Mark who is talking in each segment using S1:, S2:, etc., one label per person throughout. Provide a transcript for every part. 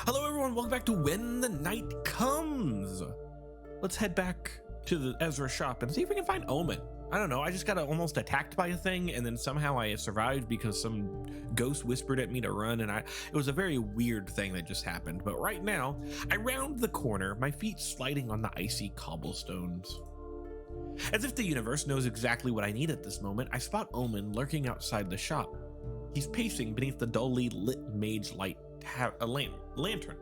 S1: Hello everyone, welcome back to When the Night Comes. Let's head back to the Ezra shop and see if we can find Omen. I don't know, I just got almost attacked by a thing and then somehow I survived because some ghost whispered at me to run, and it was a very weird thing that just happened. But right now, I round the corner, my feet sliding on the icy cobblestones. As if the universe knows exactly what I need at this moment, I spot Omen lurking outside the shop. He's pacing beneath the dully lit mage light lantern.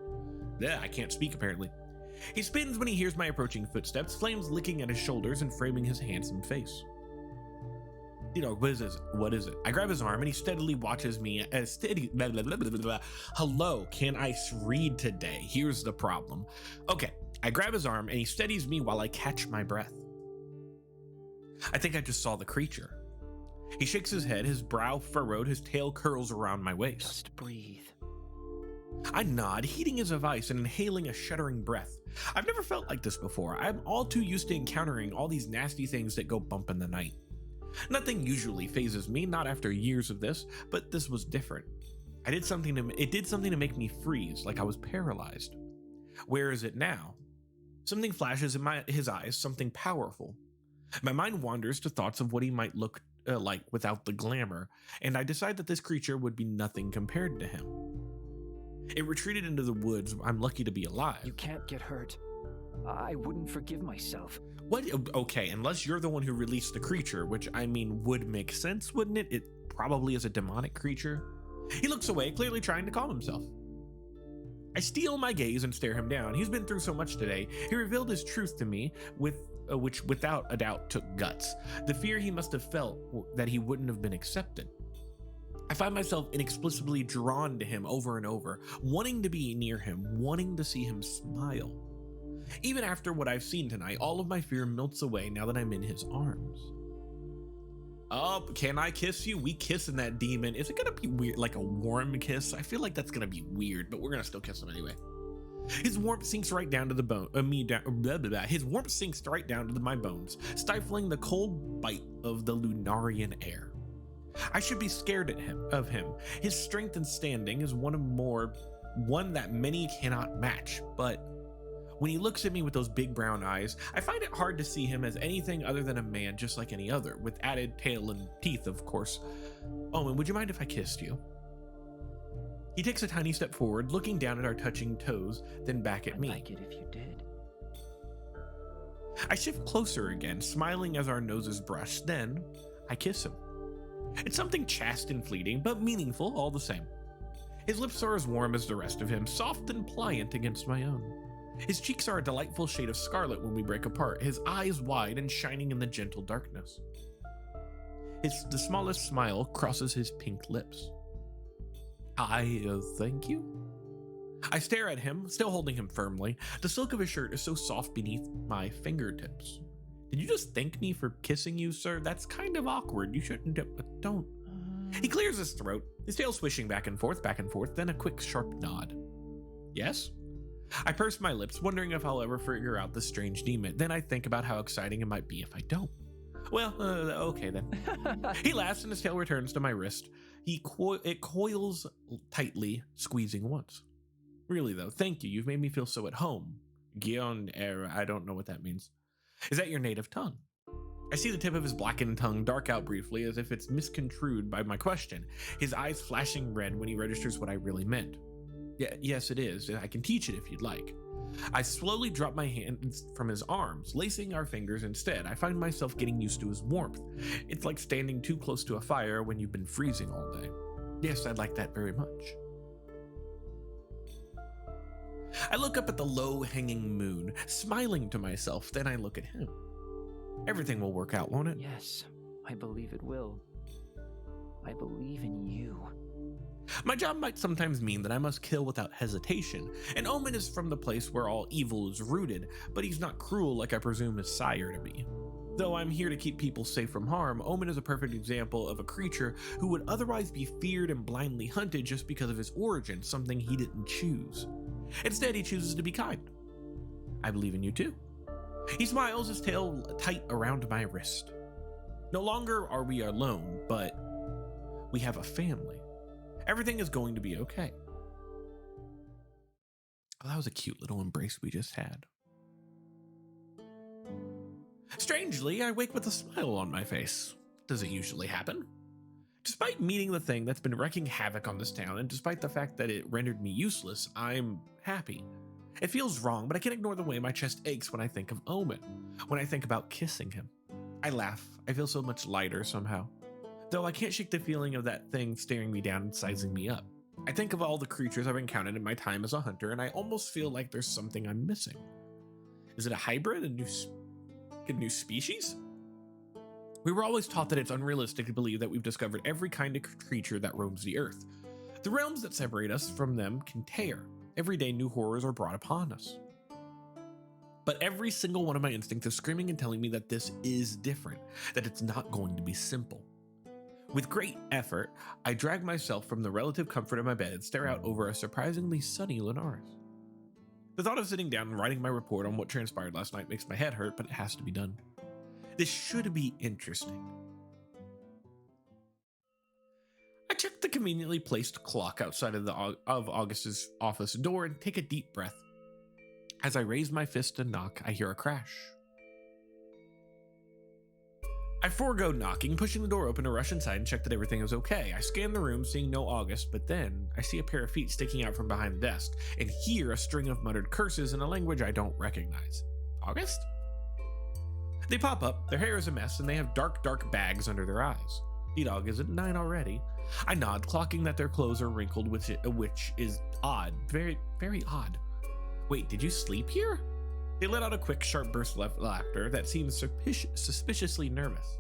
S1: Yeah, I can't speak apparently. He spins when he hears my approaching footsteps, flames licking at his shoulders and framing his handsome face. Ddog, what is it? I grab his arm and he steadily watches me as steady. Blah, blah, blah, blah, blah, blah. Hello, can I read today? Here's the problem. Okay, I grab his arm and he steadies me while I catch my breath. I think I just saw the creature. He shakes his head, his brow furrowed, his tail curls around my waist.
S2: Just breathe.
S1: I nod, heating his advice and inhaling a shuddering breath. I've never felt like this before. I'm all too used to encountering all these nasty things that go bump in the night. Nothing usually phases me, not after years of this, but this was different. It did something to make me freeze, like I was paralyzed. Where is it now? Something flashes in his eyes, something powerful. My mind wanders to thoughts of what he might look like without the glamour, and I decide that this creature would be nothing compared to him. It retreated into the woods. I'm lucky to be alive.
S2: You can't get hurt. I wouldn't forgive myself.
S1: What? Okay, unless you're the one who released the creature, which I mean would make sense, wouldn't it? It probably is a demonic creature. He looks away, clearly trying to calm himself. I steal my gaze and stare him down. He's been through so much today. He revealed his truth to me, which without a doubt took guts. The fear he must have felt that he wouldn't have been accepted. I find myself inexplicably drawn to him over and over, wanting to be near him, wanting to see him smile. Even after what I've seen tonight, all of my fear melts away now that I'm in his arms. Oh, can I kiss you? We kiss in that demon. Is it gonna be weird, like a warm kiss? I feel like that's gonna be weird, but we're gonna still kiss him anyway. His warmth sinks right down to the bone. His warmth sinks right down to my bones, stifling the cold bite of the Lunarian air. I should be scared of him. His strength and standing is one that many cannot match. But when he looks at me with those big brown eyes, I find it hard to see him as anything other than a man, just like any other, with added tail and teeth, of course. Owen, would you mind if I kissed you? He takes a tiny step forward, looking down at our touching toes, then back at me.
S2: I'd like it if you did.
S1: I shift closer again, smiling as our noses brush. Then I kiss him. It's something chaste and fleeting, but meaningful all the same. His lips are as warm as the rest of him, soft and pliant against my own. His cheeks are a delightful shade of scarlet when we break apart, his eyes wide and shining in the gentle darkness. The smallest smile crosses his pink lips. Thank you? I stare at him, still holding him firmly. The silk of his shirt is so soft beneath my fingertips. Did you just thank me for kissing you, sir? That's kind of awkward. You shouldn't have. Don't. He clears his throat, his tail swishing back and forth, then a quick, sharp nod. Yes? I purse my lips, wondering if I'll ever figure out this strange demon. Then I think about how exciting it might be if I don't. Well, okay then. He laughs and his tail returns to my wrist. It coils tightly, squeezing once. Really though, thank you. You've made me feel so at home. Guion era, I don't know what that means. Is that your native tongue? I see the tip of his blackened tongue dark out briefly as if it's misconstrued by my question, his eyes flashing red when he registers what I really meant. Yes, it is. I can teach it if you'd like. I slowly drop my hands from his arms, lacing our fingers instead. I find myself getting used to his warmth. It's like standing too close to a fire when you've been freezing all day. Yes, I'd like that very much. I look up at the low-hanging moon, smiling to myself, then I look at him. Everything will work out, won't it?
S2: Yes, I believe it will. I believe in you.
S1: My job might sometimes mean that I must kill without hesitation, and Omen is from the place where all evil is rooted, but he's not cruel like I presume his sire to be. Though I'm here to keep people safe from harm, Omen is a perfect example of a creature who would otherwise be feared and blindly hunted just because of his origin, something he didn't choose. Instead, he chooses to be kind. I believe in you too. He smiles, his tail tight around my wrist. No longer are we alone, but we have a family. Everything is going to be okay. Well, that was a cute little embrace we just had. Strangely, I wake with a smile on my face. Does it usually happen? Despite meeting the thing that's been wreaking havoc on this town, and despite the fact that it rendered me useless, I'm happy. It feels wrong, but I can't ignore the way my chest aches when I think of Omen, when I think about kissing him. I laugh. I feel so much lighter somehow. Though I can't shake the feeling of that thing staring me down and sizing me up. I think of all the creatures I've encountered in my time as a hunter, and I almost feel like there's something I'm missing. Is it a hybrid? A new species? We were always taught that it's unrealistic to believe that we've discovered every kind of creature that roams the earth. The realms that separate us from them can tear. Every day new horrors are brought upon us. But every single one of my instincts is screaming and telling me that this is different, that it's not going to be simple. With great effort, I drag myself from the relative comfort of my bed and stare out over a surprisingly sunny Lunaris. The thought of sitting down and writing my report on what transpired last night makes my head hurt, but it has to be done. This should be interesting. I check the conveniently placed clock outside of August's office door and take a deep breath. As I raise my fist and knock, I hear a crash. I forego knocking, pushing the door open to rush inside and check that everything is okay. I scan the room, seeing no August, but then I see a pair of feet sticking out from behind the desk and hear a string of muttered curses in a language I don't recognize. August? They pop up, their hair is a mess, and they have dark bags under their eyes. Ddog is at 9 already. I nod, clocking that their clothes are wrinkled, which is odd. Very, very odd. Wait, did you sleep here? They let out a quick, sharp burst of laughter that seems suspiciously nervous.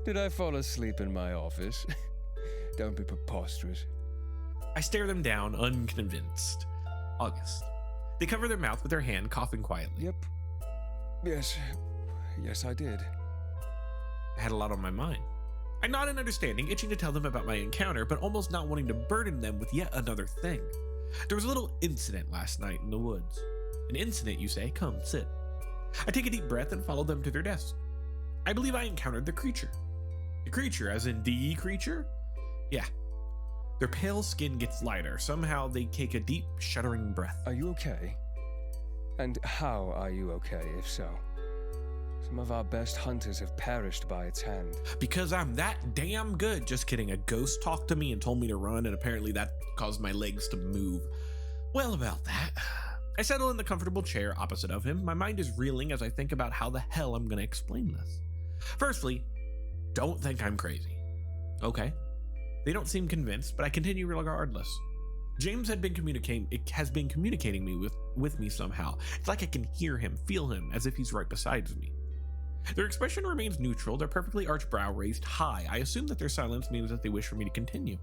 S3: Did I fall asleep in my office? Don't be preposterous.
S1: I stare them down, unconvinced. August. They cover their mouth with their hand, coughing quietly.
S3: Yep. Yes, I did.
S1: I had a lot on my mind. I nod in understanding, itching to tell them about my encounter, but almost not wanting to burden them with yet another thing. There was a little incident last night in the woods. An incident, you say? Come, sit. I take a deep breath and follow them to their desk. I believe I encountered the creature. The creature, as in the creature? Yeah. Their pale skin gets lighter. Somehow they take a deep, shuddering breath.
S3: Are you okay? And how are you okay, if so? Some of our best hunters have perished by its hand.
S1: Because I'm that damn good. Just kidding. A ghost talked to me and told me to run, and apparently that caused my legs to move. Well, about that. I settle in the comfortable chair opposite of him. My mind is reeling as I think about how the hell I'm going to explain this. Firstly, don't think I'm crazy. Okay. They don't seem convinced, but I continue regardless. James has been communicating with me somehow. It's like I can hear him, feel him, as if he's right beside me. Their expression remains neutral, their perfectly arched brow raised high. I assume that their silence means that they wish for me to continue.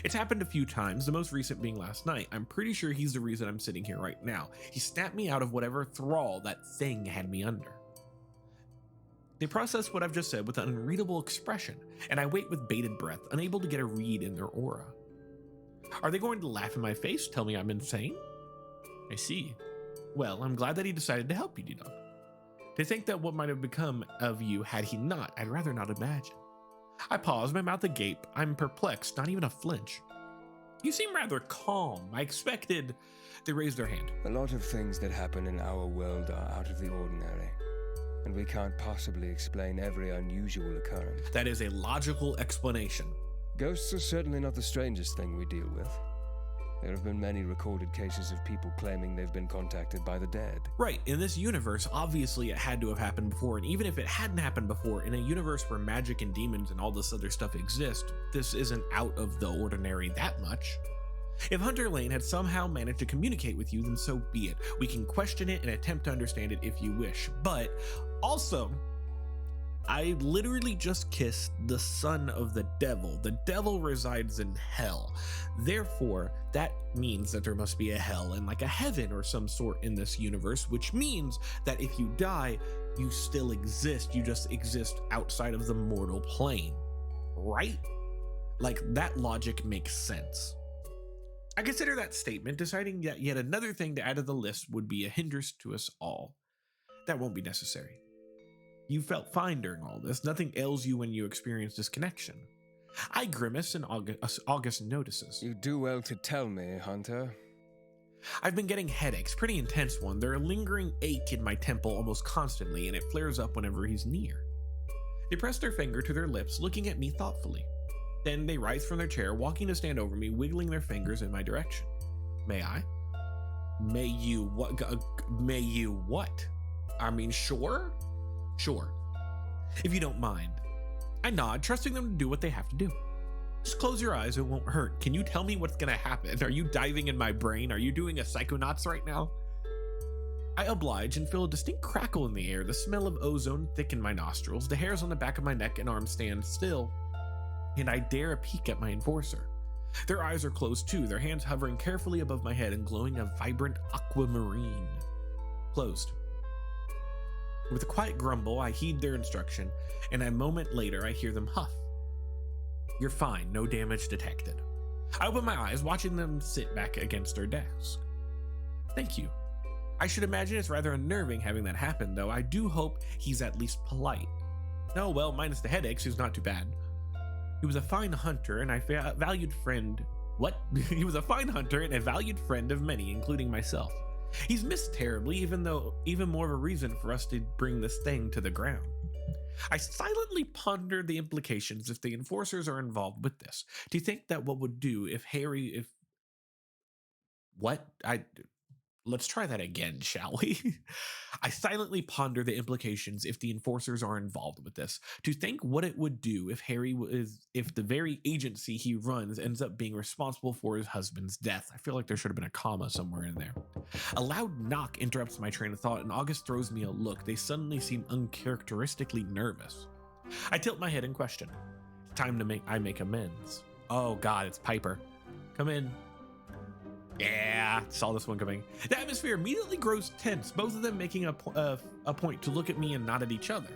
S1: It's happened a few times, the most recent being last night. I'm pretty sure he's the reason I'm sitting here right now. He snapped me out of whatever thrall that thing had me under. They process what I've just said with an unreadable expression, and I wait with bated breath, unable to get a read in their aura. Are they going to laugh in my face, tell me I'm insane? I see. Well, I'm glad that he decided to help you, Ddog. To think that what might have become of you had he not, I'd rather not imagine. I pause, my mouth agape. I'm perplexed, not even a flinch. You seem rather calm. I expected. They raised their hand.
S3: A lot of things that happen in our world are out of the ordinary, and we can't possibly explain every unusual occurrence.
S1: That is a logical explanation.
S3: Ghosts are certainly not the strangest thing we deal with. There have been many recorded cases of people claiming they've been contacted by the dead.
S1: Right, in this universe, obviously it had to have happened before, and even if it hadn't happened before, in a universe where magic and demons and all this other stuff exist, this isn't out of the ordinary that much. If Hunter Lane had somehow managed to communicate with you, then so be it. We can question it and attempt to understand it if you wish, but also, I literally just kissed the son of the devil. The devil resides in hell. Therefore, that means that there must be a hell and like a heaven or some sort in this universe, which means that if you die, you still exist. You just exist outside of the mortal plane, right? Like that logic makes sense. I consider that statement, deciding that yet another thing to add to the list would be a hindrance to us all. That won't be necessary. You felt fine during all this. Nothing ails you when you experience this connection. I grimace and August notices.
S3: You do well to tell me, Hunter.
S1: I've been getting headaches, pretty intense one. They're a lingering ache in my temple almost constantly, and it flares up whenever he's near. They press their finger to their lips, looking at me thoughtfully. Then they rise from their chair, walking to stand over me, wiggling their fingers in my direction. May I? May you what? May you what? I mean, sure? Sure. If you don't mind. I nod, trusting them to do what they have to do. Just close your eyes, it won't hurt. Can you tell me what's gonna happen? Are you diving in my brain? Are you doing a Psychonauts right now? I oblige and feel a distinct crackle in the air, the smell of ozone thicken my nostrils, the hairs on the back of my neck and arms stand still, and I dare a peek at my enforcer. Their eyes are closed too, their hands hovering carefully above my head and glowing a vibrant aquamarine. Closed. With a quiet grumble, I heed their instruction, and a moment later I hear them huff. You're fine, no damage detected. I open my eyes, watching them sit back against their desk. Thank you. I should imagine it's rather unnerving having that happen, though. I do hope he's at least polite. Oh well, minus the headaches, he's not too bad. He was a fine hunter and a valued friend. What? He was a fine hunter and a valued friend of many, including myself. He's missed terribly, even more of a reason for us to bring this thing to the ground. I silently ponder the implications if the enforcers are involved with this. Do you think that what would do if let's try that again, shall we? I silently ponder the implications if the enforcers are involved with this. To think what it would do if the very agency he runs ends up being responsible for his husband's death. I feel like there should have been a comma somewhere in there. A loud knock interrupts my train of thought, and August throws me a look. They suddenly seem uncharacteristically nervous. I tilt my head in question. It's time to make amends. Oh God, it's Piper. Come in. Yeah, saw this one coming. The atmosphere immediately grows tense, both of them making a point to look at me and not at each other.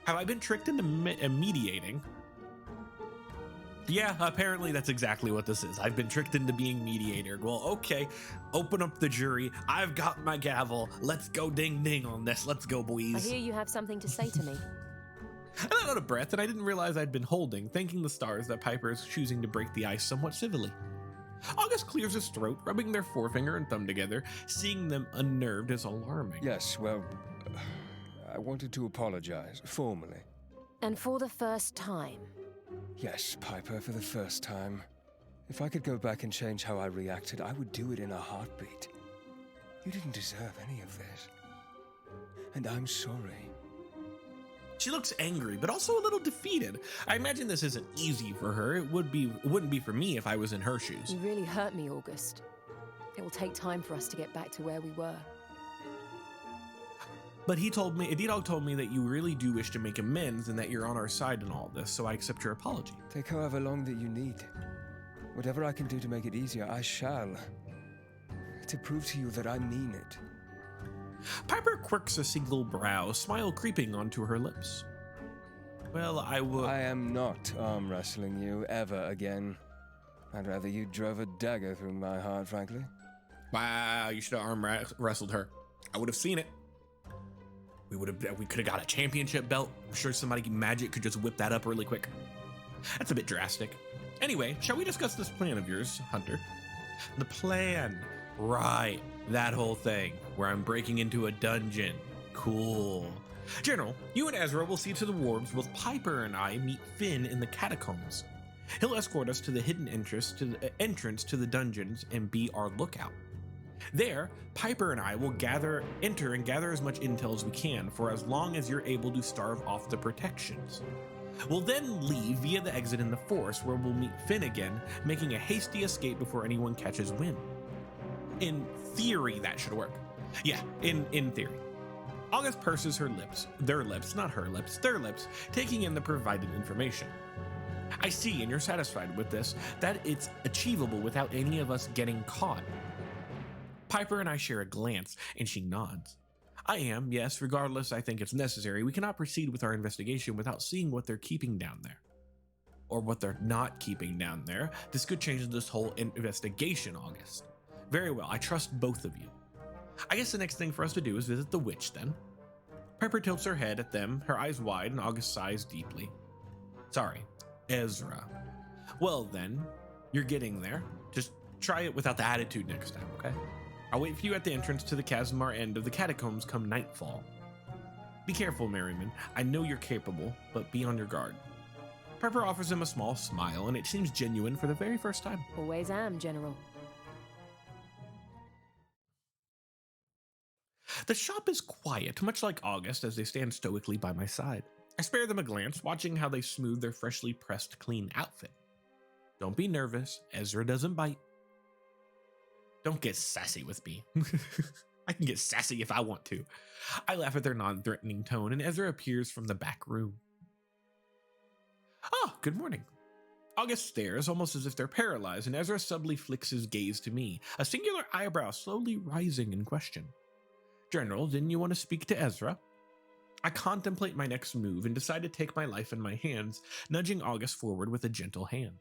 S1: Have I been tricked into mediating? Yeah, apparently that's exactly what this is. I've been tricked into being mediator. Well, okay, open up the jury. I've got my gavel. Let's go ding ding on this. Let's go, boys.
S4: I hear you have something to say to me.
S1: I let out a breath, and I didn't realize I'd been holding, thanking the stars that Piper is choosing to break the ice somewhat civilly. August clears his throat, rubbing their forefinger and thumb together. Seeing them unnerved is alarming.
S3: Yes, well, I wanted to apologize, formally.
S4: And for the first time.
S3: Yes, Piper, for the first time. If I could go back and change how I reacted, I would do it in a heartbeat. You didn't deserve any of this. And I'm sorry.
S1: She looks angry, but also a little defeated. I imagine this isn't easy for her. It wouldn't be for me if I was in her shoes.
S4: You really hurt me, August. It will take time for us to get back to where we were.
S1: But Ddog told me that you really do wish to make amends and that you're on our side in all this, so I accept your apology.
S3: Take however long that you need. Whatever I can do to make it easier, I shall. To prove to you that I mean it.
S1: Piper quirks a single brow, smile creeping onto her lips. Well, I
S3: am not arm wrestling you ever again. I'd rather you drove a dagger through my heart, frankly.
S1: Wow, you should have arm wrestled her. I would have seen it. We could have got a championship belt. I'm sure somebody magic could just whip that up really quick. That's a bit drastic. Anyway, shall we discuss this plan of yours, Hunter? The plan. Right. That whole thing, where I'm breaking into a dungeon. Cool. General, you and Ezra will see to the wardens while Piper and I meet Finn in the catacombs. He'll escort us to the hidden entrance to the dungeons and be our lookout. There, Piper and I will enter and gather as much intel as we can for as long as you're able to starve off the protections. We'll then leave via the exit in the forest where we'll meet Finn again, making a hasty escape before anyone catches wind. In theory, that should work. Yeah, in theory. August purses their lips, taking in the provided information. I see, and you're satisfied with this, that it's achievable without any of us getting caught. Piper and I share a glance, and she nods. I am, yes, regardless, I think it's necessary. We cannot proceed with our investigation without seeing what they're keeping down there. Or what they're not keeping down there. This could change this whole investigation, August. Very well, I trust both of you. I guess the next thing for us to do is visit the witch, then. Piper tilts her head at them, her eyes wide, and August sighs deeply. Sorry, Ezra. Well then, you're getting there. Just try it without the attitude next time, okay? I'll wait for you at the entrance to the Casimar end of the catacombs come nightfall. Be careful, Merriman. I know you're capable, but be on your guard. Piper offers him a small smile, and it seems genuine for the very first time.
S4: Always am, General.
S1: The shop is quiet, much like August, as they stand stoically by my side. I spare them a glance, watching how they smooth their freshly pressed, clean outfit. Don't be nervous. Ezra doesn't bite. Don't get sassy with me. I can get sassy if I want to. I laugh at their non-threatening tone, and Ezra appears from the back room. Oh, good morning. August stares, almost as if they're paralyzed, and Ezra subtly flicks his gaze to me, a singular eyebrow slowly rising in question. General, didn't you want to speak to Ezra? I contemplate my next move and decide to take my life in my hands, nudging August forward with a gentle hand.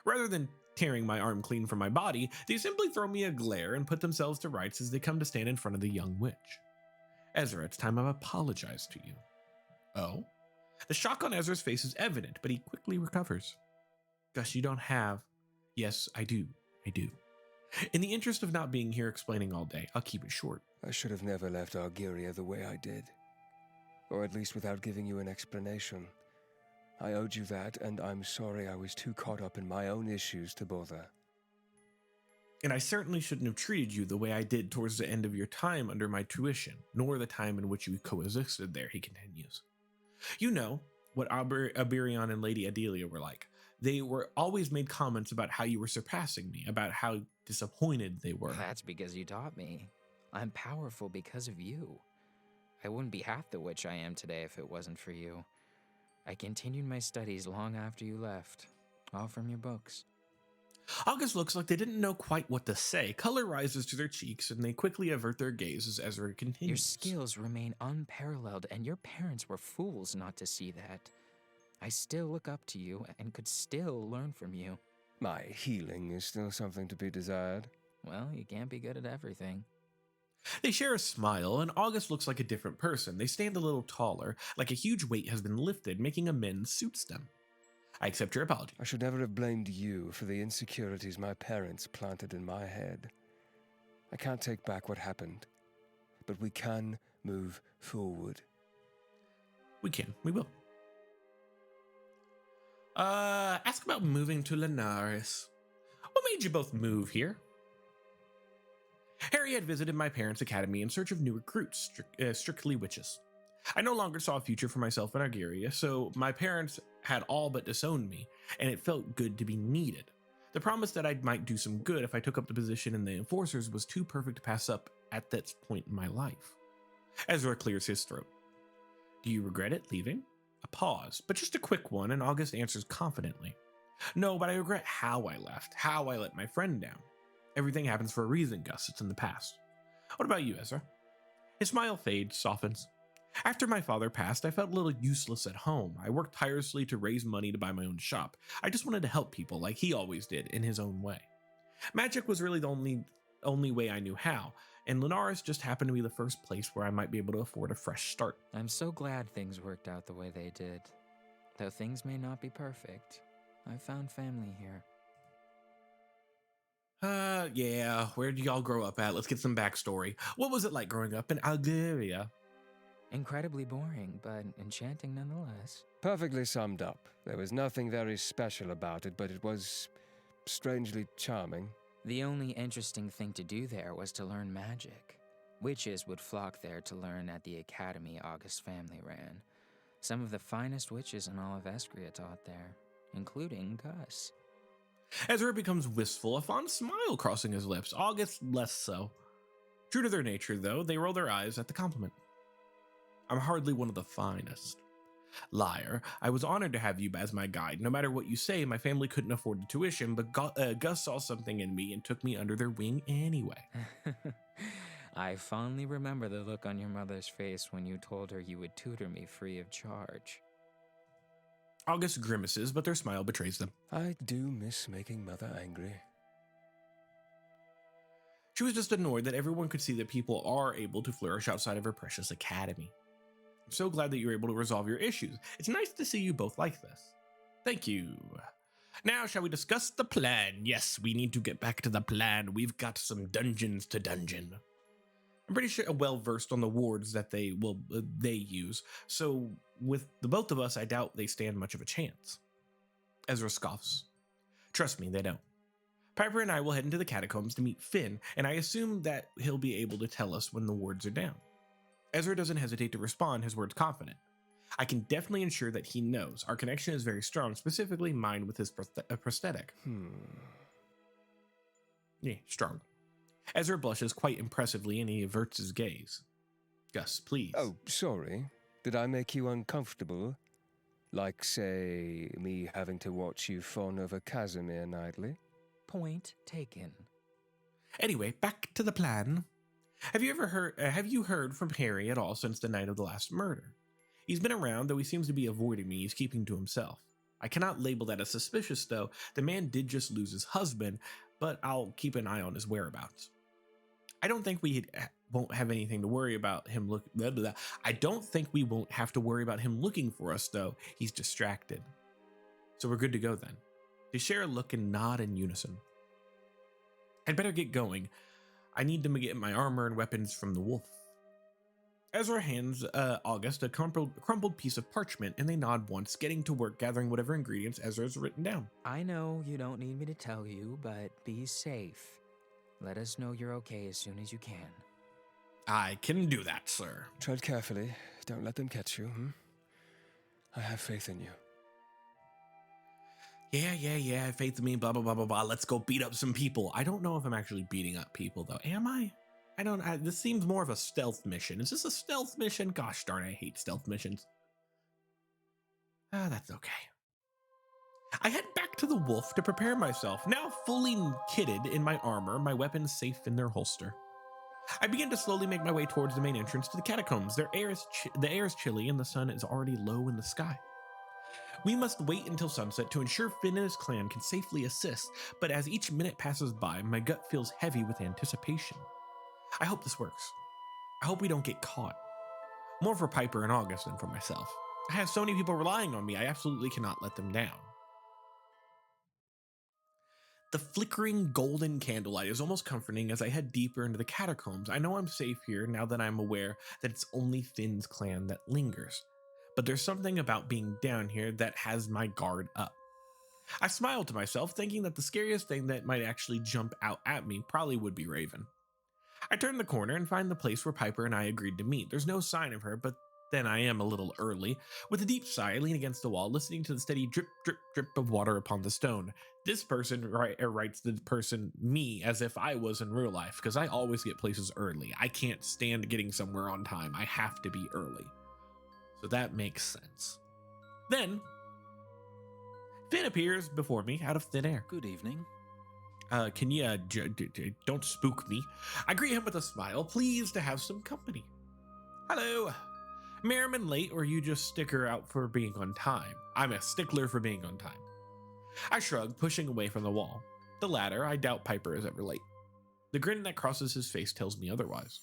S1: Rather than tearing my arm clean from my body, they simply throw me a glare and put themselves to rights as they come to stand in front of the young witch. Ezra, it's time I've apologized to you. Oh? The shock on Ezra's face is evident, but he quickly recovers. Gus, you don't have... Yes, I do. I do. In the interest of not being here explaining all day, I'll keep it short.
S3: I should have never left Argyria the way I did. Or at least without giving you an explanation. I owed you that, and I'm sorry I was too caught up in my own issues to bother.
S1: And I certainly shouldn't have treated you the way I did towards the end of your time under my tuition, nor the time in which you coexisted there, he continues. You know what Aberion and Lady Adelia were like. They were always made comments about how you were surpassing me, about how disappointed they were.
S2: That's because you taught me. I'm powerful because of you. I wouldn't be half the witch I am today if it wasn't for you. I continued my studies long after you left, all from your books.
S1: August looks like they didn't know quite what to say. Color rises to their cheeks, and they quickly avert their gaze as Ezra continues.
S2: Your skills remain unparalleled, and your parents were fools not to see that. I still look up to you and could still learn from you.
S3: My healing is still something to be desired.
S2: Well, you can't be good at everything.
S1: They share a smile, and August looks like a different person. They stand a little taller, like a huge weight has been lifted, making amends suits them. I accept your apology.
S3: I should never have blamed you for the insecurities my parents planted in my head. I can't take back what happened, but we can move forward.
S1: We can. We will. Ask about moving to Lunaris. What made you both move here? Harry had visited my parents' academy in search of new recruits, strictly witches. I no longer saw a future for myself in Argyria, so my parents had all but disowned me, and it felt good to be needed. The promise that I might do some good if I took up the position in the Enforcers was too perfect to pass up at that point in my life. Ezra clears his throat. Do you regret it, leaving? A pause, but just a quick one, and August answers confidently. No, but I regret how I left, how I let my friend down. Everything happens for a reason, Gus. It's in the past. What about you, Ezra? His smile fades, softens. After my father passed, I felt a little useless at home. I worked tirelessly to raise money to buy my own shop. I just wanted to help people like he always did, in his own way. Magic was really the only way I knew how, and Lunaris just happened to be the first place where I might be able to afford a fresh start.
S2: I'm so glad things worked out the way they did. Though things may not be perfect, I found family here.
S1: Yeah, where'd y'all grow up at? Let's get some backstory. What was it like growing up in Algeria?
S2: Incredibly boring, but enchanting nonetheless.
S3: Perfectly summed up. There was nothing very special about it, but it was strangely charming.
S2: The only interesting thing to do there was to learn magic. Witches would flock there to learn at the academy August's family ran. Some of the finest witches in all of Escria taught there, including Gus.
S1: Ezra becomes wistful, a fond smile crossing his lips. August less so. True to their nature, though, they roll their eyes at the compliment. I'm hardly one of the finest. Liar, I was honored to have you as my guide. No matter what you say, my family couldn't afford the tuition, but Gus saw something in me and took me under their wing anyway.
S2: I fondly remember the look on your mother's face when you told her you would tutor me free of charge.
S1: August grimaces, but their smile betrays them.
S3: I do miss making Mother angry.
S1: She was just annoyed that everyone could see that people are able to flourish outside of her precious academy. I'm so glad that you were able to resolve your issues. It's nice to see you both like this. Thank you. Now, shall we discuss the plan? Yes, we need to get back to the plan. We've got some dungeons to dungeon. I'm pretty sure well versed on the wards that they use. So with the both of us, I doubt they stand much of a chance. Ezra scoffs. Trust me, they don't. Piper and I will head into the catacombs to meet Finn, and I assume that he'll be able to tell us when the wards are down. Ezra doesn't hesitate to respond, his words confident. I can definitely ensure that he knows. Our connection is very strong, specifically mine with his prosthetic. Yeah, strong. Ezra blushes quite impressively and he averts his gaze. Gus, please.
S3: Oh, sorry. Did I make you uncomfortable? Like, say, me having to watch you fawn over Casimir nightly?
S2: Point taken.
S1: Anyway, back to the plan. Have you heard from Harry at all since the night of the last murder? He's been around, though he seems to be avoiding me. He's keeping to himself. I cannot label that as suspicious, though. The man did just lose his husband, but I'll keep an eye on his whereabouts. I don't think we won't have anything to worry about him I don't think we won't have to worry about him looking for us, though. He's distracted. So we're good to go then. They share a look and nod in unison. I'd better get going. I need to get my armor and weapons from the wolf. Ezra hands August a crumpled piece of parchment, and they nod once, getting to work gathering whatever ingredients Ezra's written down.
S2: I know you don't need me to tell you, but be safe. Let us know you're okay as soon as you can.
S1: I can do that, sir.
S3: Tread carefully. Don't let them catch you, I have faith in you.
S1: Yeah, faith in me, blah, blah, blah, blah, blah. Let's go beat up some people. I don't know if I'm actually beating up people, though. Am I? This seems more of a stealth mission. Is this a stealth mission? Gosh darn, I hate stealth missions. That's okay. I head back to the wolf to prepare myself, now fully kitted in my armor, my weapons safe in their holster. I begin to slowly make my way towards the main entrance to the catacombs. The air is chilly and the sun is already low in the sky. We must wait until sunset to ensure Finn and his clan can safely assist, but as each minute passes by, my gut feels heavy with anticipation. I hope this works. I hope we don't get caught. More for Piper and August than for myself. I have so many people relying on me, I absolutely cannot let them down. The flickering golden candlelight is almost comforting as I head deeper into the catacombs. I know I'm safe here now that I'm aware that it's only Finn's clan that lingers. But there's something about being down here that has my guard up. I smiled to myself, thinking that the scariest thing that might actually jump out at me probably would be Raven. I turn the corner and find the place where Piper and I agreed to meet. There's no sign of her, but then I am a little early. With a deep sigh, I lean against the wall, listening to the steady drip, drip, drip of water upon the stone. This person writes the person me as if I was in real life, because I always get places early. I can't stand getting somewhere on time. I have to be early. So that makes sense. Then, Finn appears before me out of thin air.
S5: Good evening.
S1: Can you don't spook me? I greet him with a smile, pleased to have some company. Hello. Merriman late, or you just sticker out for being on time? I'm a stickler for being on time. I shrug, pushing away from the wall. The latter, I doubt Piper is ever late. The grin that crosses his face tells me otherwise.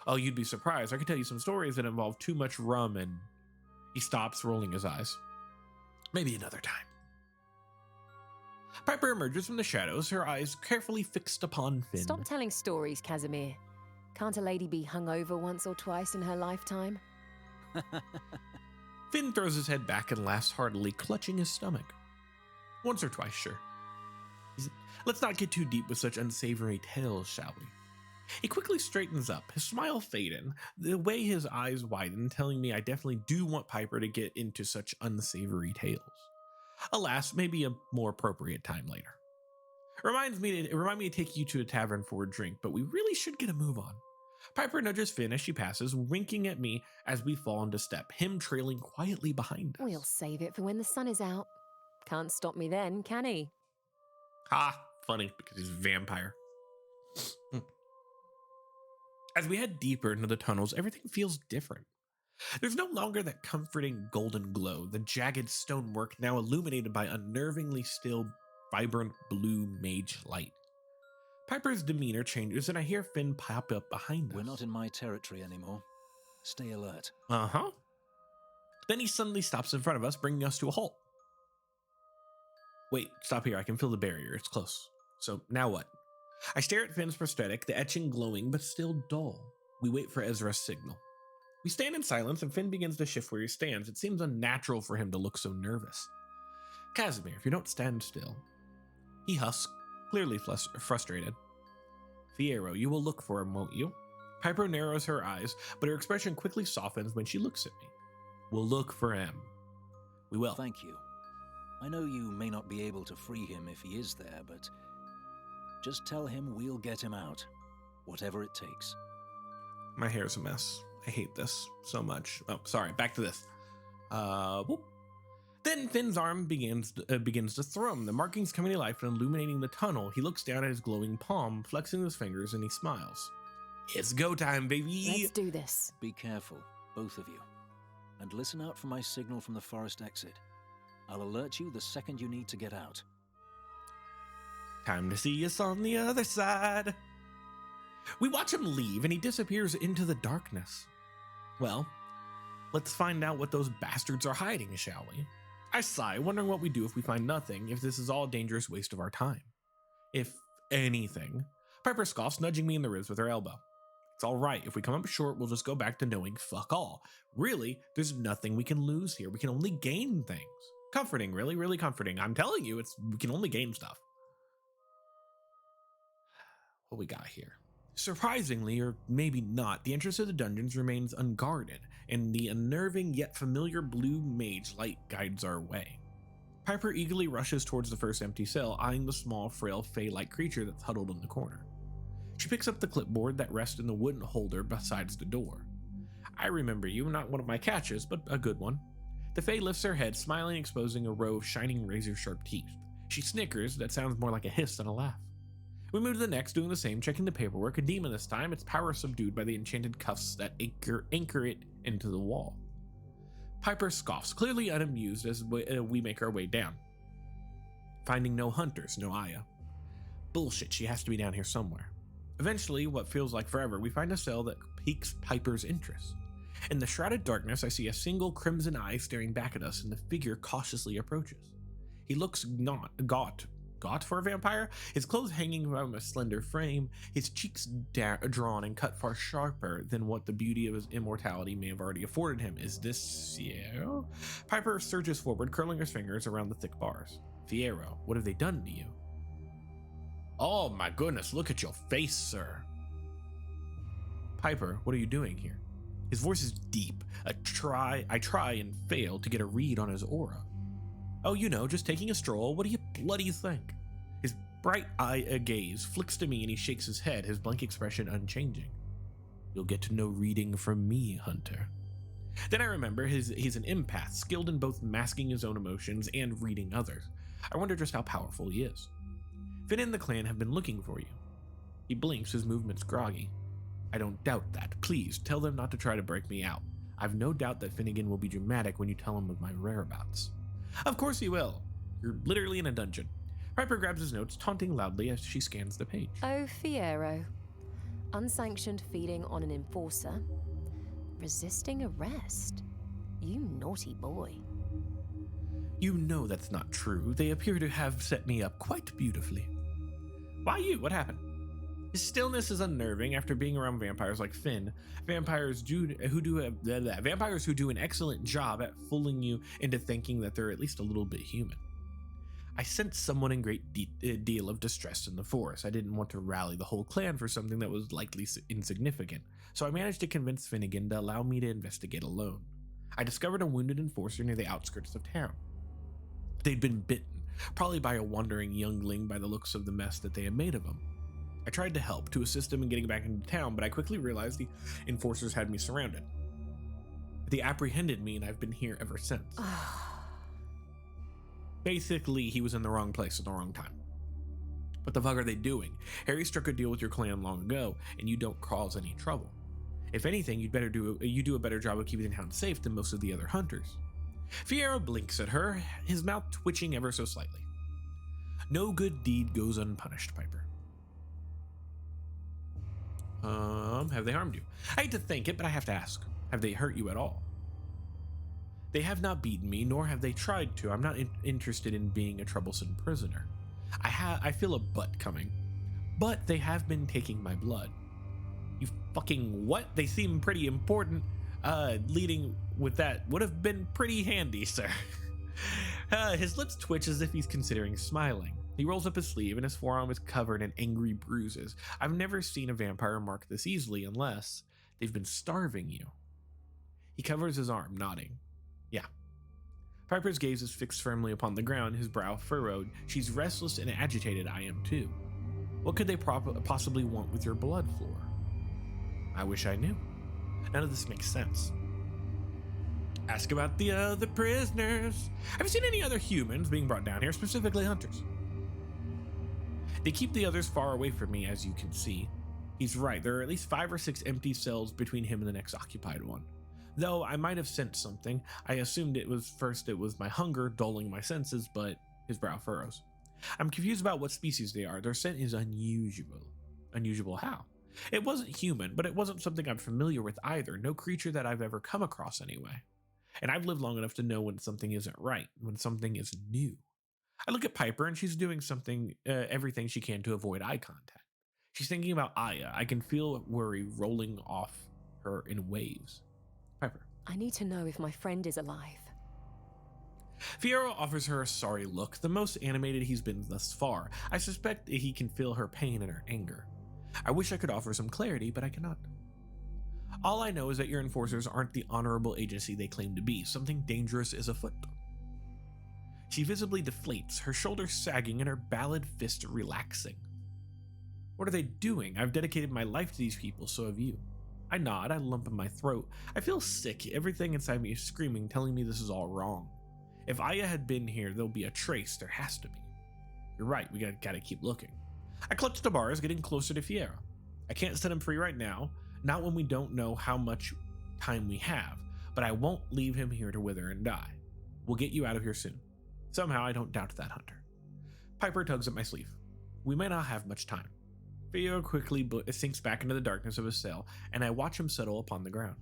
S1: Oh, you'd be surprised. I could tell you some stories that involve too much rum and... He stops, rolling his eyes. Maybe another time. Piper emerges from the shadows, her eyes carefully fixed upon Finn.
S4: Stop telling stories, Casimir. Can't a lady be hungover once or twice in her lifetime?
S1: Finn throws his head back and laughs heartily, clutching his stomach. Once or twice, sure. Let's not get too deep with such unsavory tales, shall we? He quickly straightens up, his smile fading, the way his eyes widen, telling me I definitely do want Piper to get into such unsavory tales. Alas, maybe a more appropriate time later. Remind me to take you to a tavern for a drink, but we really should get a move on. Piper nudges Finn as she passes, winking at me as we fall into step, him trailing quietly behind us.
S4: We'll save it for when the sun is out. Can't stop me then, can he?
S1: Ha, funny, because he's a vampire. As we head deeper into the tunnels, everything feels different. There's no longer that comforting golden glow, the jagged stonework now illuminated by unnervingly still, vibrant blue mage light. Piper's demeanor changes and I hear Finn pop up behind us.
S5: We're not in my territory anymore. Stay alert.
S1: Uh-huh. Then he suddenly stops in front of us, bringing us to a halt. Wait, stop here. I can feel the barrier. It's close. So now what? I stare at Finn's prosthetic, the etching glowing but still dull. We wait for Ezra's signal. We stand in silence and Finn begins to shift where he stands. It seems unnatural for him to look so nervous. Casimir, if you don't stand still. He husks, clearly frustrated. Fiyero, you will look for him, won't you? Piper narrows her eyes, but her expression quickly softens when she looks at me. We'll look for him. We will.
S5: Thank you. I know you may not be able to free him if he is there, but just tell him we'll get him out, whatever it takes.
S1: My hair's a mess. I hate this so much. Oh, sorry. Back to this. Whoop. Then Finn's arm begins to thrum, the markings coming to life and illuminating the tunnel. He looks down at his glowing palm, flexing his fingers, and he smiles. It's go time, baby!
S4: Let's do this.
S5: Be careful, both of you. And listen out for my signal from the forest exit. I'll alert you the second you need to get out.
S1: Time to see us on the other side. We watch him leave and he disappears into the darkness. Well, let's find out what those bastards are hiding, shall we? I sigh, wondering what we do if we find nothing, if this is all a dangerous waste of our time. If anything. Piper scoffs, nudging me in the ribs with her elbow. It's all right. If we come up short, we'll just go back to knowing fuck all. Really, there's nothing we can lose here. We can only gain things. Comforting, really, really comforting. I'm telling you, we can only gain stuff. What we got here? Surprisingly, or maybe not, the entrance to the dungeons remains unguarded, and the unnerving yet familiar blue mage light guides our way. Piper eagerly rushes towards the first empty cell, eyeing the small, frail, fey-like creature that's huddled in the corner. She picks up the clipboard that rests in the wooden holder beside the door. I remember you, not one of my catches, but a good one. The Fae lifts her head, smiling, exposing a row of shining razor-sharp teeth. She snickers, that sounds more like a hiss than a laugh. We move to the next, doing the same, checking the paperwork. A demon this time, its power subdued by the enchanted cuffs that anchor it into the wall. Piper scoffs, clearly unamused as we make our way down. Finding no hunters, no Aya. Bullshit, she has to be down here somewhere. Eventually, what feels like forever, we find a cell that piques Piper's interest. In the shrouded darkness, I see a single crimson eye staring back at us, and the figure cautiously approaches. He looks gaunt for a vampire, his clothes hanging from a slender frame, his cheeks drawn and cut far sharper than what the beauty of his immortality may have already afforded him. Is this Fiyero? Piper surges forward, curling his fingers around the thick bars. Fiyero, what have they done to you? Oh my goodness, look at your face, sir. Piper, what are you doing here? His voice is deep. I try and fail to get a read on his aura. Oh, you know, just taking a stroll. What do you bloody think? His bright eye gaze flicks to me and he shakes his head, his blank expression unchanging. You'll get to know reading from me, Hunter. Then I remember he's an empath, skilled in both masking his own emotions and reading others. I wonder just how powerful he is. Finn and the clan have been looking for you. He blinks, his movements groggy. I don't doubt that. Please, tell them not to try to break me out. I've no doubt that Finnegan will be dramatic when you tell him of my whereabouts. Of course he will. You're literally in a dungeon. Piper grabs his notes, taunting loudly as she scans the page.
S4: Oh, Fiyero. Unsanctioned feeding on an enforcer. Resisting arrest. You naughty boy.
S1: You know that's not true. They appear to have set me up quite beautifully. Why you? What happened? His stillness is unnerving after being around vampires like Finn. Vampires who do an excellent job at fooling you into thinking that they're at least a little bit human. I sensed someone in great deal of distress in the forest. I didn't want to rally the whole clan for something that was likely insignificant, so I managed to convince Finnegan to allow me to investigate alone. I discovered a wounded enforcer near the outskirts of town. They'd been bitten, probably by a wandering youngling by the looks of the mess that they had made of him. I tried to help, to assist him in getting back into town, but I quickly realized the enforcers had me surrounded. They apprehended me and I've been here ever since. Basically, he was in the wrong place at the wrong time. What the fuck are they doing? Harry struck a deal with your clan long ago, and you don't cause any trouble. If anything, you do a better job of keeping the town safe than most of the other hunters. Fiyero blinks at her, his mouth twitching ever so slightly. No good deed goes unpunished, Piper. Have they harmed you? I hate to think it, but I have to ask. Have they hurt you at all? They have not beaten me, nor have they tried to. I'm not interested in being a troublesome prisoner. I feel a butt coming. But they have been taking my blood. You fucking what? They seem pretty important. Leading with that would have been pretty handy, sir. His lips twitch as if he's considering smiling. He rolls up his sleeve and his forearm is covered in angry bruises. I've never seen a vampire mark this easily unless they've been starving you. He covers his arm, nodding. Yeah. Piper's gaze is fixed firmly upon the ground, his brow furrowed. She's restless and agitated, I am too. What could they possibly want with your blood, Floor? I wish I knew. None of this makes sense. Ask about the other prisoners. Have you seen any other humans being brought down here, specifically hunters? They keep the others far away from me, as you can see. He's right, there are at least 5 or 6 empty cells between him and the next occupied one. Though I might have sensed something, I assumed it was my hunger dulling my senses, but his brow furrows. I'm confused about what species they are. Their scent is unusual. Unusual how? It wasn't human, but it wasn't something I'm familiar with either. No creature that I've ever come across anyway. And I've lived long enough to know when something isn't right, when something is new. I look at Piper and she's doing everything she can to avoid eye contact. She's thinking about Aya. I can feel worry rolling off her in waves. Piper.
S4: I need to know if my friend is alive.
S1: Fierro offers her a sorry look, the most animated he's been thus far. I suspect he can feel her pain and her anger. I wish I could offer some clarity, but I cannot. All I know is that your enforcers aren't the honorable agency they claim to be. Something dangerous is afoot. She visibly deflates, her shoulders sagging and her ballad fist relaxing. What are they doing? I've dedicated my life to these people, so have you. I nod, I lump in my throat. I feel sick, everything inside me is screaming, telling me this is all wrong. If Aya had been here, there'll be a trace, there has to be. You're right, we gotta keep looking. I clutch the bars, getting closer to Fierro. I can't set him free right now, not when we don't know how much time we have, but I won't leave him here to wither and die. We'll get you out of here soon. Somehow I don't doubt that, Hunter. Piper tugs at my sleeve. We may not have much time. Fierro quickly sinks back into the darkness of his cell, and I watch him settle upon the ground.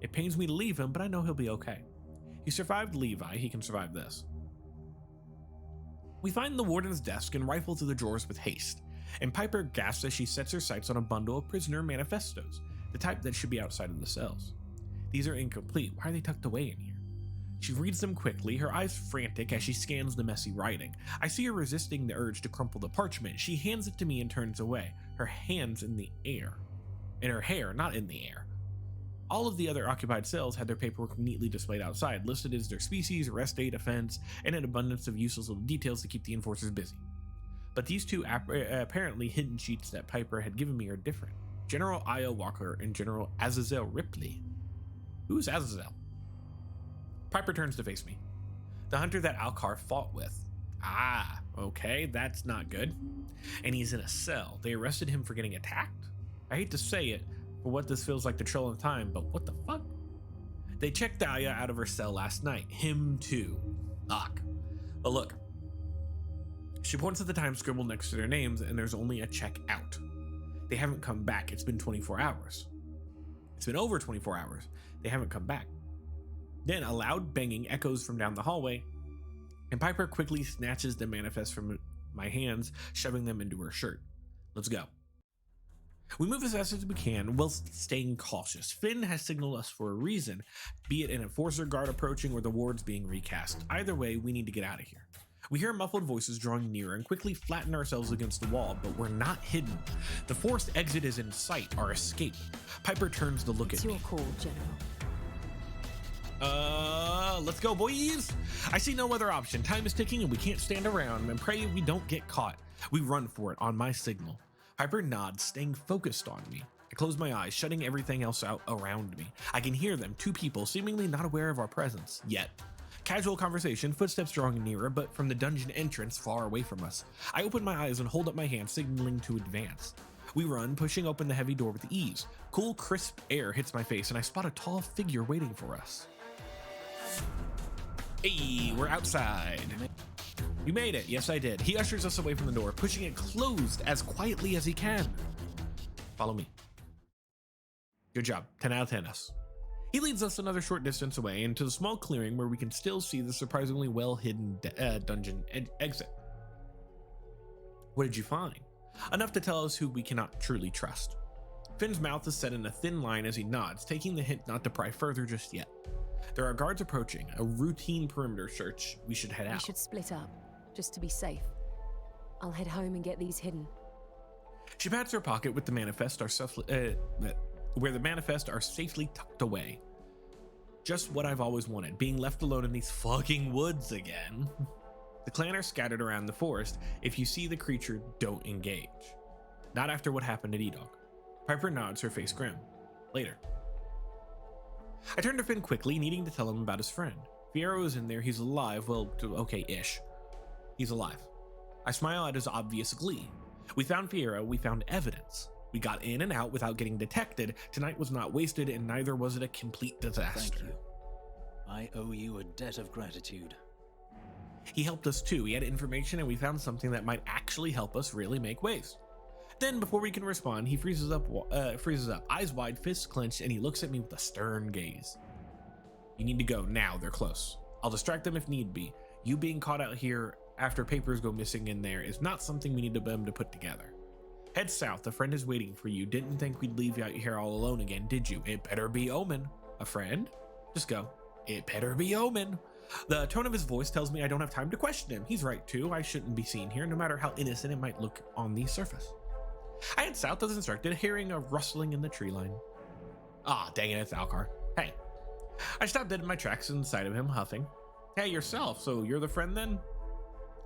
S1: It pains me to leave him, but I know he'll be okay. He survived Levi, he can survive this. We find the warden's desk and rifle through the drawers with haste, and Piper gasps as she sets her sights on a bundle of prisoner manifestos, the type that should be outside of the cells. These are incomplete. Why are they tucked away in here? She reads them quickly, her eyes frantic as she scans the messy writing. I see her resisting the urge to crumple the parchment. She hands it to me and turns away, her hands in the air. And her hair not in the air. All of the other occupied cells had their paperwork neatly displayed outside, listed as their species, arrest date, offense, and an abundance of useless little details to keep the enforcers busy. But these two apparently hidden sheets that Piper had given me are different. General Aya Walker and General Azazel Ripley. Who's Azazel? Piper turns to face me. The hunter that Alcar fought with. Ah, okay, that's not good. And he's in a cell. They arrested him for getting attacked? I hate to say it, for what this feels like the trail of time, but what the fuck? They checked Aya out of her cell last night. Him too. Fuck. But look. She points at the time scribbled next to their names, and there's only a check out. They haven't come back. It's been 24 hours. It's been over 24 hours. They haven't come back. Then a loud banging echoes from down the hallway, and Piper quickly snatches the manifest from my hands, shoving them into her shirt. Let's go. We move as fast as we can while staying cautious. Finn has signaled us for a reason, be it an enforcer guard approaching or the wards being recast. Either way, we need to get out of here. We hear muffled voices drawing nearer and quickly flatten ourselves against the wall, but we're not hidden. The forced exit is in sight, our escape. Piper turns to look at me.
S4: It's your call, General.
S1: Let's go, boys. I see no other option. Time is ticking and we can't stand around and pray we don't get caught. We run for it on my signal. Piper nods, staying focused on me. I close my eyes, shutting everything else out around me. I can hear them, 2 people, seemingly not aware of our presence, yet. Casual conversation, footsteps drawing nearer, but from the dungeon entrance far away from us. I open my eyes and hold up my hand, signaling to advance. We run, pushing open the heavy door with ease. Cool, crisp air hits my face and I spot a tall figure waiting for us. Hey, we're outside. You made it. Yes, I did. He ushers us away from the door, pushing it closed as quietly as he can. Follow me. Good job. 10 out of 10 us. He leads us another short distance away into the small clearing where we can still see the surprisingly well-hidden dungeon exit. What did you find? Enough to tell us who we cannot truly trust. Finn's mouth is set in a thin line as he nods, taking the hint not to pry further just yet. There are guards approaching, a routine perimeter search. We should head out.
S4: We should split up, just to be safe. I'll head home and get these hidden.
S1: She pats her pocket with the manifest, where the manifest are safely tucked away. Just what I've always wanted, being left alone in these fucking woods again. The clan are scattered around the forest. If you see the creature, don't engage. Not after what happened at Ddog. Piper nods, her face grim. Later. I turn to Finn quickly, needing to tell him about his friend. Fierro is in there, he's alive, well, okay-ish. He's alive. I smile at his obvious glee. We found Fierro, we found evidence. We got in and out without getting detected. Tonight was not wasted, and neither was it a complete disaster.
S5: Thank you. I owe you a debt of gratitude.
S1: He helped us too. He had information, and we found something that might actually help us really make waves. Then, before we can respond, he freezes up, eyes wide, fists clenched, and he looks at me with a stern gaze. You need to go now. They're close. I'll distract them if need be. You being caught out here after papers go missing in there is not something we need them to put together. Head south. A friend is waiting for you. Didn't think we'd leave you out here all alone again, did you? It better be Omen. A friend? Just go. It better be Omen. The tone of his voice tells me I don't have time to question him. He's right too. I shouldn't be seen here, no matter how innocent it might look on the surface. I head south as instructed, hearing a rustling in the tree line. Ah, dang it, it's Alcar. Hey. I stopped dead in my tracks inside of him, huffing. Hey, yourself. So you're the friend then?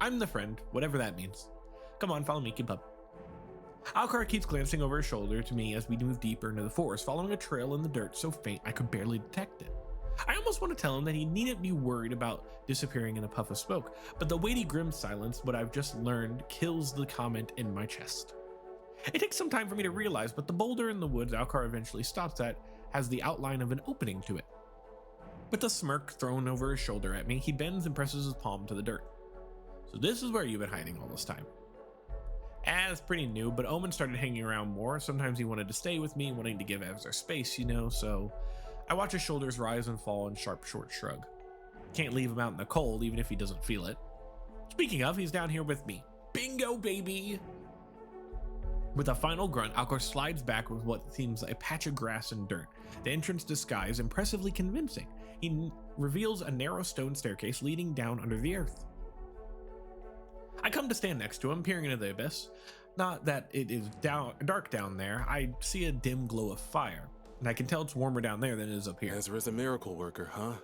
S1: I'm the friend, whatever that means. Come on, follow me, keep up. Alcar keeps glancing over his shoulder to me as we move deeper into the forest, following a trail in the dirt so faint I could barely detect it. I almost want to tell him that he needn't be worried about disappearing in a puff of smoke, but the weighty, grim silence, what I've just learned, kills the comment in my chest. It takes some time for me to realize, but the boulder in the woods Alcar eventually stops at has the outline of an opening to it. With a smirk thrown over his shoulder at me, he bends and presses his palm to the dirt. So this is where you've been hiding all this time. It's pretty new, but Omen started hanging around more. Sometimes he wanted to stay with me, wanting to give Evzar space, so I watch his shoulders rise and fall in sharp, short shrug. Can't leave him out in the cold, even if he doesn't feel it. Speaking of, he's down here with me. Bingo, baby! With a final grunt, Alcar slides back with what seems like a patch of grass and dirt. The entrance disguise impressively convincing. He reveals a narrow stone staircase leading down under the earth. I come to stand next to him, peering into the abyss. Not that it is dark down there. I see a dim glow of fire, and I can tell it's warmer down there than it is up here.
S6: Ezra is a miracle worker, huh?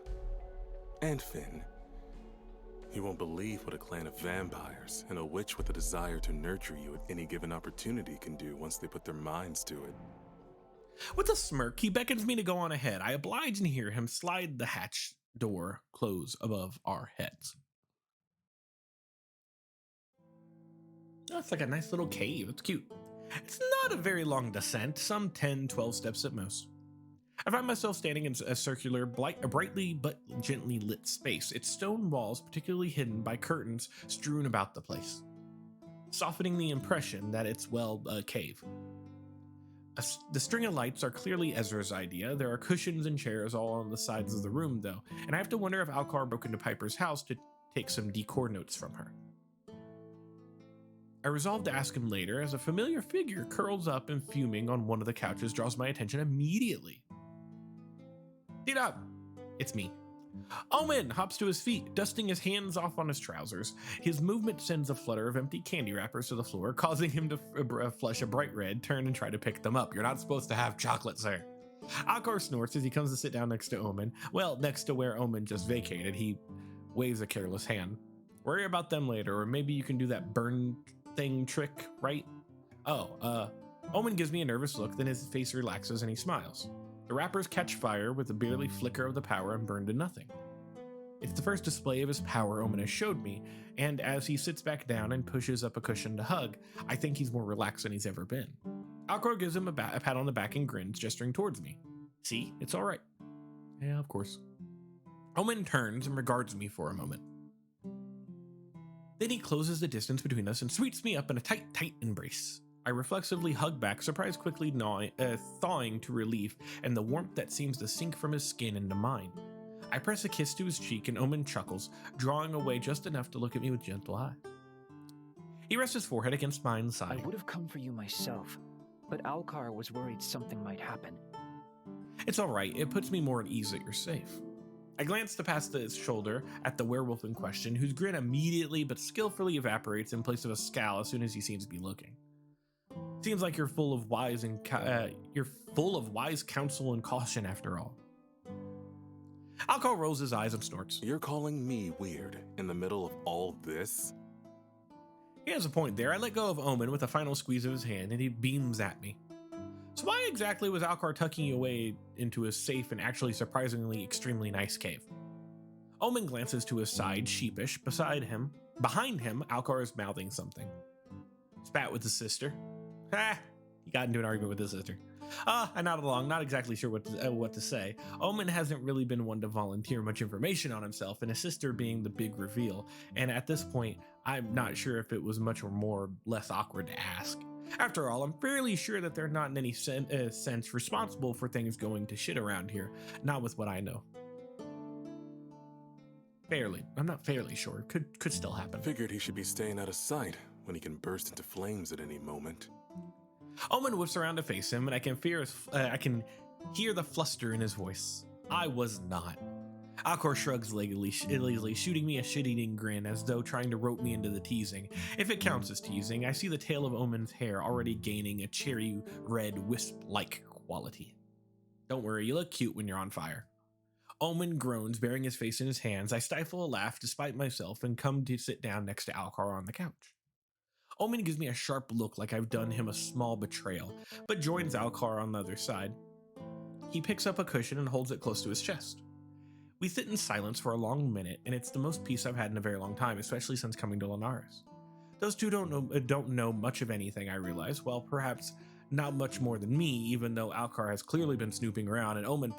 S6: And Finn. You won't believe what a clan of vampires and a witch with a desire to nurture you at any given opportunity can do once they put their minds to it.
S1: With a smirk, he beckons me to go on ahead. I oblige and hear him slide the hatch door close above our heads. Oh, it's like a nice little cave. It's cute. It's not a very long descent, some 10-12 steps at most. I find myself standing in a circular, brightly but gently lit space, its stone walls particularly hidden by curtains strewn about the place, softening the impression that it's, a cave. The string of lights are clearly Ezra's idea. There are cushions and chairs all on the sides of the room, though, and I have to wonder if Alcar broke into Piper's house to take some decor notes from her. I resolve to ask him later, as a familiar figure curls up and fuming on one of the couches draws my attention immediately. Ddog! It's me. Omen hops to his feet, dusting his hands off on his trousers. His movement sends a flutter of empty candy wrappers to the floor, causing him to flush a bright red, turn and try to pick them up. You're not supposed to have chocolate, sir. Alcar snorts as he comes to sit down next to Omen. Well, next to where Omen just vacated. He waves a careless hand. Worry about them later, or maybe you can do that burn thing trick, right? Omen gives me a nervous look, then his face relaxes and he smiles. The wrappers catch fire with a barely flicker of the power and burn to nothing. It's the first display of his power Omen has showed me, and as he sits back down and pushes up a cushion to hug, I think he's more relaxed than he's ever been. Alcar gives him a pat on the back and grins, gesturing towards me. See, it's all right. Yeah, of course. Omen turns and regards me for a moment. Then he closes the distance between us and sweeps me up in a tight, tight embrace. I reflexively hug back, surprise quickly thawing to relief and the warmth that seems to sink from his skin into mine. I press a kiss to his cheek and Omen chuckles, drawing away just enough to look at me with gentle eyes. He rests his forehead against mine,
S7: I
S1: sighing.
S7: would have come for you myself, but Alcar was worried something might happen.
S1: It's alright, it puts me more at ease that you're safe. I glance past his shoulder at the werewolf in question, whose grin immediately but skillfully evaporates in place of a scowl as soon as he seems to be looking. Seems like you're full of wise counsel and caution after all. Alcar rolls his eyes and snorts.
S6: You're calling me weird in the middle of all this?
S1: He has a point there. I let go of Omen with a final squeeze of his hand and he beams at me. So why exactly was Alcar tucking you away into his safe and actually surprisingly extremely nice cave? Omen glances to his side, sheepish. Behind him, Alcar is mouthing something. Spat with his sister. Ha! He got into an argument with his sister. I nodded along, not exactly sure what to say. Omen hasn't really been one to volunteer much information on himself, and his sister being the big reveal. And at this point, I'm not sure if it was much or more less awkward to ask. After all, I'm fairly sure that they're not in any sense responsible for things going to shit around here. Not with what I know. Fairly. I'm not fairly sure. Could still happen.
S6: Figured he should be staying out of sight when he can burst into flames at any moment.
S1: Omen whips around to face him, and I can hear the fluster in his voice. I was not. Alcar shrugs lazily, shooting me a shit-eating grin as though trying to rope me into the teasing. If it counts as teasing, I see the tail of Omen's hair already gaining a cherry red wisp-like quality. Don't worry, you look cute when you're on fire. Omen groans, burying his face in his hands. I stifle a laugh despite myself and come to sit down next to Alcar on the couch. Omen gives me a sharp look like I've done him a small betrayal, but joins Alcar on the other side. He picks up a cushion and holds it close to his chest. We sit in silence for a long minute, and it's the most peace I've had in a very long time, especially since coming to Lunaris. Those two don't know much of anything, I realize. Well, perhaps not much more than me, even though Alcar has clearly been snooping around, and Omen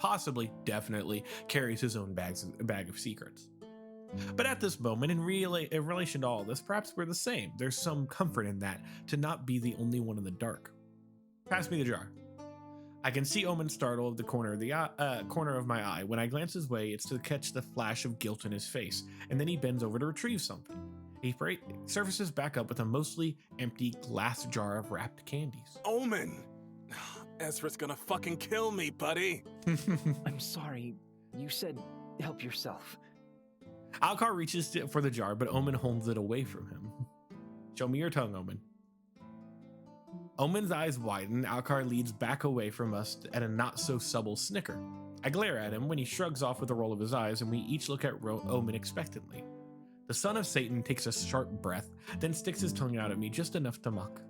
S1: definitely carries his own bag of secrets. But at this moment, in relation to all this, perhaps we're the same. There's some comfort in that, to not be the only one in the dark. Pass me the jar. I can see Omen startle of the corner of my eye. When I glance his way, it's to catch the flash of guilt in his face, and then he bends over to retrieve something. He surfaces back up with a mostly empty glass jar of wrapped candies.
S6: Omen! Ezra's gonna fucking kill me, buddy!
S7: I'm sorry. You said help yourself.
S1: Alcar reaches for the jar, but Omen holds it away from him. Show me your tongue, Omen. Omen's eyes widen. Alcar leads back away from us at a not-so-subtle snicker. I glare at him when he shrugs off with a roll of his eyes, and we each look at Omen expectantly. The son of Satan takes a sharp breath, then sticks his tongue out at me just enough to mock.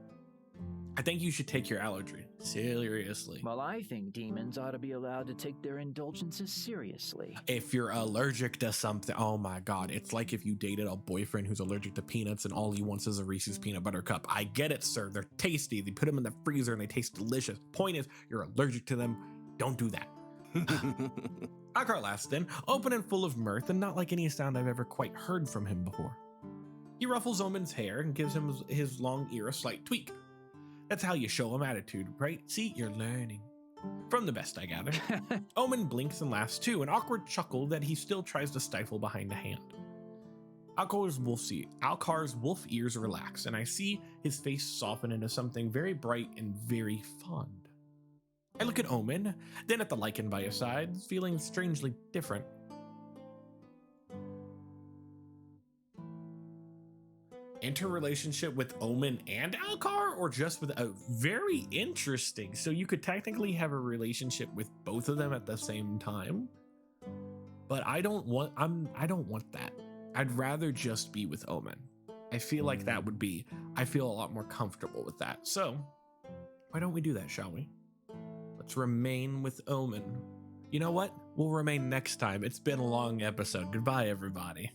S1: I think you should take your allergy seriously.
S7: Well, I think demons ought to be allowed to take their indulgences seriously.
S1: If you're allergic to something, oh my god, it's like if you dated a boyfriend who's allergic to peanuts and all he wants is a Reese's peanut butter cup. I get it, sir. They're tasty. They put them in the freezer and they taste delicious. Point is, you're allergic to them. Don't do that. Alcar laughs then, open and full of mirth, and not like any sound I've ever quite heard from him before. He ruffles Omen's hair and gives him his long ear a slight tweak. That's how you show him attitude, right? See, you're learning. From the best, I gather. Omen blinks and laughs too, an awkward chuckle that he still tries to stifle behind a hand. Alcar's wolf ears relax, and I see his face soften into something very bright and very fond. I look at Omen, then at the lichen by his side, feeling strangely different. Interrelationship with Omen and Alcar, or just with very interesting. So you could technically have a relationship with both of them at the same time, but I don't want that. I'd rather just be with Omen. I feel like I feel a lot more comfortable with that. So why don't we do that, shall we? Let's remain with Omen. You know what? We'll remain next time. It's been a long episode. Goodbye, everybody.